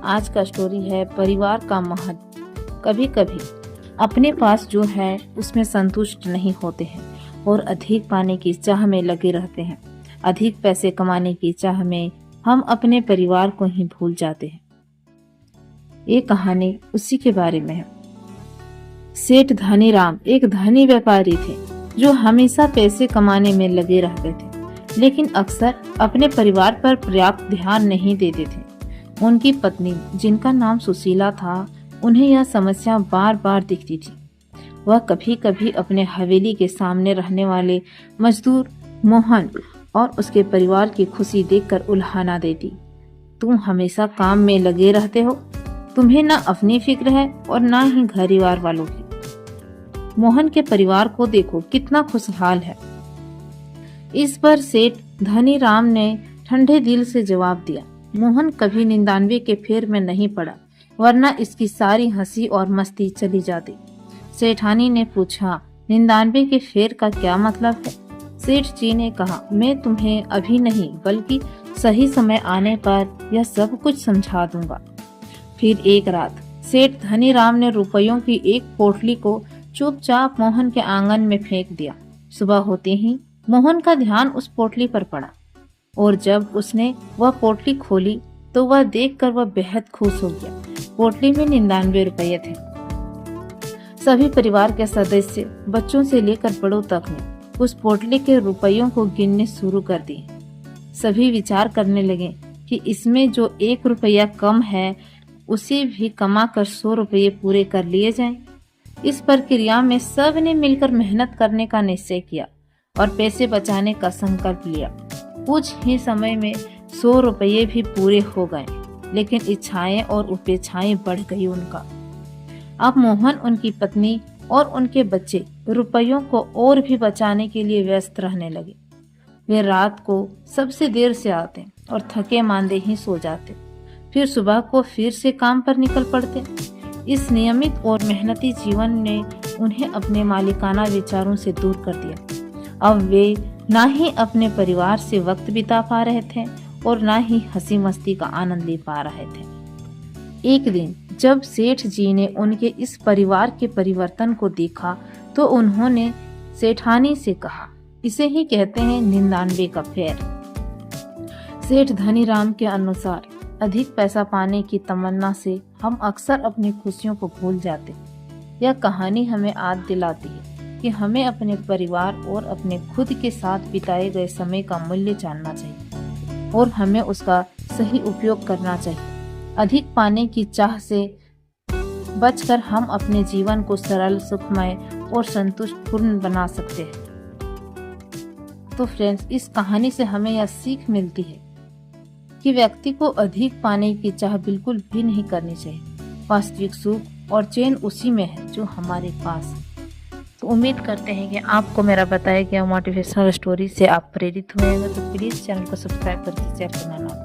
आज का स्टोरी है परिवार का महत्व। कभी कभी अपने पास जो है उसमें संतुष्ट नहीं होते हैं और अधिक पाने की चाह में लगे रहते हैं। अधिक पैसे कमाने की चाह में हम अपने परिवार को ही भूल जाते हैं। ये कहानी उसी के बारे में है। सेठ धनीराम एक धनी व्यापारी थे जो हमेशा पैसे कमाने में लगे रहते थे, लेकिन अक्सर अपने परिवार पर पर्याप्त ध्यान नहीं देते थे। उनकी पत्नी, जिनका नाम सुशीला था, उन्हें यह समस्या बार बार दिखती थी। वह कभी कभी अपने हवेली के सामने रहने वाले मजदूर मोहन और उसके परिवार की खुशी देखकर उल्हाना देती। तुम हमेशा काम में लगे रहते हो, तुम्हें ना अपनी फिक्र है और ना ही परिवार वालों की। मोहन के परिवार को देखो कितना खुशहाल है। इस पर सेठ धनीराम ने ठंडे दिल से जवाब दिया, मोहन कभी 99 के फेर में नहीं पड़ा, वरना इसकी सारी हंसी और मस्ती चली जाती। सेठानी ने पूछा, 99 के फेर का क्या मतलब है? सेठ जी ने कहा, मैं तुम्हें अभी नहीं बल्कि सही समय आने पर यह सब कुछ समझा दूंगा। फिर एक रात सेठ धनीराम ने रुपयों की एक पोटली को चुपचाप मोहन के आंगन में फेंक दिया। सुबह होते ही मोहन का ध्यान उस पोटली पर पड़ा और जब उसने वह पोटली खोली तो वह देखकर वह बेहद खुश हो गया। पोटली में 99 रुपये थे। सभी परिवार के सदस्य, बच्चों से लेकर बड़ों तक ने उस पोटली के रुपयों को गिनने शुरू कर दिए। सभी विचार करने लगे कि इसमें जो 1 रुपया कम है उसे भी कमा कर 100 रुपये पूरे कर लिए जाएं। इस प्रक्रिया में सब ने मिलकर मेहनत करने का निश्चय किया और पैसे बचाने का संकल्प लिया। कुछ ही समय में 100 रुपये भी पूरे हो गए, लेकिन इच्छाएं और उपेक्षाएं बढ़ गई उनका। अब मोहन, उनकी पत्नी और उनके बच्चे रुपयों को और भी बचाने के लिए व्यस्त रहने लगे। वे रात को सबसे देर से आते और थके मांदे ही सो जाते, फिर सुबह को फिर से काम पर निकल पड़ते। इस नियमित और मेहनती जीवन ने उन्हें अपने मालिकाना विचारों से दूर कर दिया। अब वे ना ही अपने परिवार से वक्त बिता पा रहे थे और ना ही हंसी मस्ती का आनंद ले पा रहे थे। एक दिन जब सेठ जी ने उनके इस परिवार के परिवर्तन को देखा तो उन्होंने सेठानी से कहा, इसे ही कहते हैं 99 का फेर। सेठ धनीराम के अनुसार अधिक पैसा पाने की तमन्ना से हम अक्सर अपनी खुशियों को भूल जाते। यह कहानी हमें याद दिलाती है कि हमें अपने परिवार और अपने खुद के साथ बिताए गए समय का मूल्य जानना चाहिए और हमें उसका सही उपयोग करना चाहिए। अधिक पाने की चाह से बचकर हम अपने जीवन को सरल, सुखमय और संतुष्टपूर्ण बना सकते हैं। तो फ्रेंड्स, इस कहानी से हमें यह सीख मिलती है कि व्यक्ति को अधिक पाने की चाह बिल्कुल भी नहीं करनी चाहिए। वास्तविक सुख और चैन उसी में है जो हमारे पास है। तो उम्मीद करते हैं कि आपको मेरा बताया गया मोटिवेशनल स्टोरी से आप प्रेरित हुए हैं। तो प्लीज चैनल को सब्सक्राइब करके शेयर करना ना भूलें।